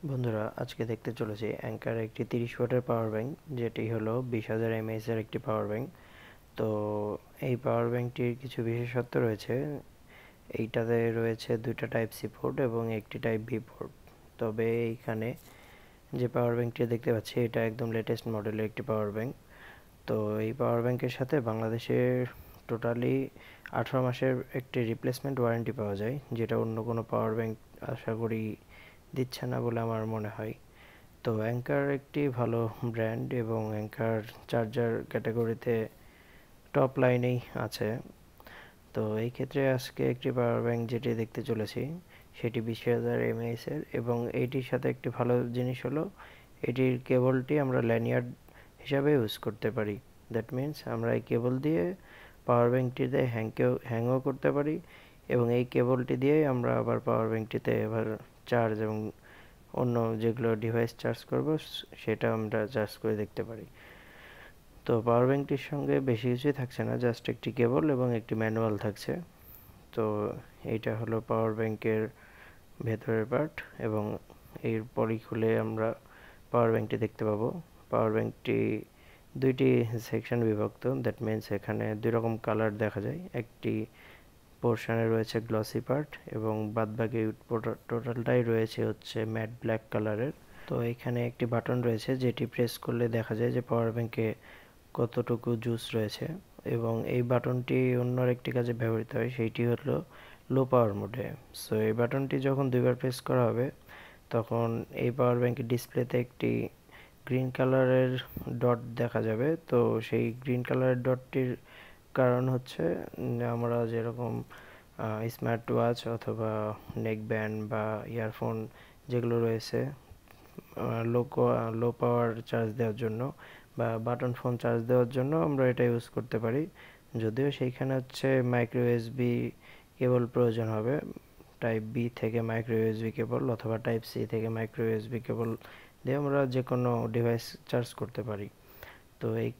বন্ধুরা, আজকে দেখতে চলেছি অ্যাঙ্কার একটি 30 ওয়াটের পাওয়ার ব্যাংক, যেটি হলো 20,000 mAh এর একটি পাওয়ার ব্যাংক। তো এই পাওয়ার ব্যাংকটির কিছু বিশেষত্ব রয়েছে। এইটাতে রয়েছে দুইটা টাইপ সি পোর্ট এবং একটি টাইপ বি পোর্ট। তবে এইখানে যে পাওয়ার ব্যাংকটি দেখতে পাচ্ছি, এটা একদম লেটেস্ট মডেলের একটি পাওয়ার ব্যাংক। তো এই পাওয়ার ব্যাংকের সাথে বাংলাদেশের টোটালি 18 মাসের একটি রিপ্লেসমেন্ট ওয়ারেন্টি পাওয়া যায়, যেটা অন্য কোনো পাওয়ার ব্যাংক আশা করি দিচ্ছে না বলে আমার মনে হয়। তো অ্যাঙ্কার একটি ভালো ব্র্যান্ড এবং অ্যাঙ্কার চার্জার ক্যাটাগরিতে টপ লাইনেই আছে। তো এই ক্ষেত্রে আজকে একটি পাওয়ার ব্যাংক যেটি দেখতে চলেছি, সেটি 20,000 mAh এর, এবং এইটির সাথে একটি ভালো জিনিস হলো এটির কেবলটি আমরা ল্যানিয়ার্ড হিসাবে ইউজ করতে পারি। দ্যাট মিন্স আমরা এই কেবল দিয়ে পাওয়ার ব্যাংকটিতে হ্যাংও করতে পারি, এবং এই কেবলটি দিয়েই আমরা আবার পাওয়ার ব্যাংকটিতে এবার চার্জ এবং অন্য যেগুলো ডিভাইস চার্জ করব সেটা আমরা চার্জ করে দেখতে পারি। তো পাওয়ার ব্যাংকটির সঙ্গে বেশি কিছুই থাকছে না, জাস্ট একটি কেবল এবং একটি ম্যানুয়াল থাকছে। তো এইটা হলো পাওয়ার ব্যাংকের ভেতরের পার্ট, এবং এরপরই খুলে আমরা পাওয়ার ব্যাংকটি দেখতে পাবো। পাওয়ার ব্যাংকটি দুইটি সেকশন বিভক্ত। দ্যাট মিন্স এখানে দুই রকম কালার দেখা যায়। একটি পোর্শনে রয়েছে গ্লসি পার্ট, এবং বাদবাকি টোটালটাই রয়েছে হচ্ছে ম্যাট ব্ল্যাক কালারের। তো এখানে একটি বাটন রয়েছে, যেটি প্রেস করলে দেখা যায় যে পাওয়ার ব্যাংকে কতটুকু জুস রয়েছে, এবং এই বাটনটি অন্য একটি কাজে ব্যবহৃত হয়, সেইটি হলো লো পাওয়ার মোডে। সো এই বাটনটি যখন দুইবার প্রেস করা হবে, তখন এই পাওয়ার ব্যাংকের ডিসপ্লেতে একটি গ্রিন কালারের ডট দেখা যাবে। তো সেই গ্রিন কালারের ডটটির কারণ হচ্ছে আমরা যেরকম স্মার্ট ওয়াচ অথবা নেক ব্যান্ড বা ইয়ারফোন যেগুলো রয়েছে লো লো পাওয়ার চার্জ দেওয়ার জন্য বা বাটন ফোন চার্জ দেওয়ার জন্য আমরা এটা ইউজ করতে পারি। যদিও সেইখানে হচ্ছে মাইক্রো ইউএসবি কেবল প্রয়োজন হবে, টাইপ বি থেকে মাইক্রো ইউএসবি কেবল অথবা টাইপ সি থেকে মাইক্রো ইউএসবি কেবল দিয়ে আমরা যে কোনো ডিভাইস চার্জ করতে পারি। তো এই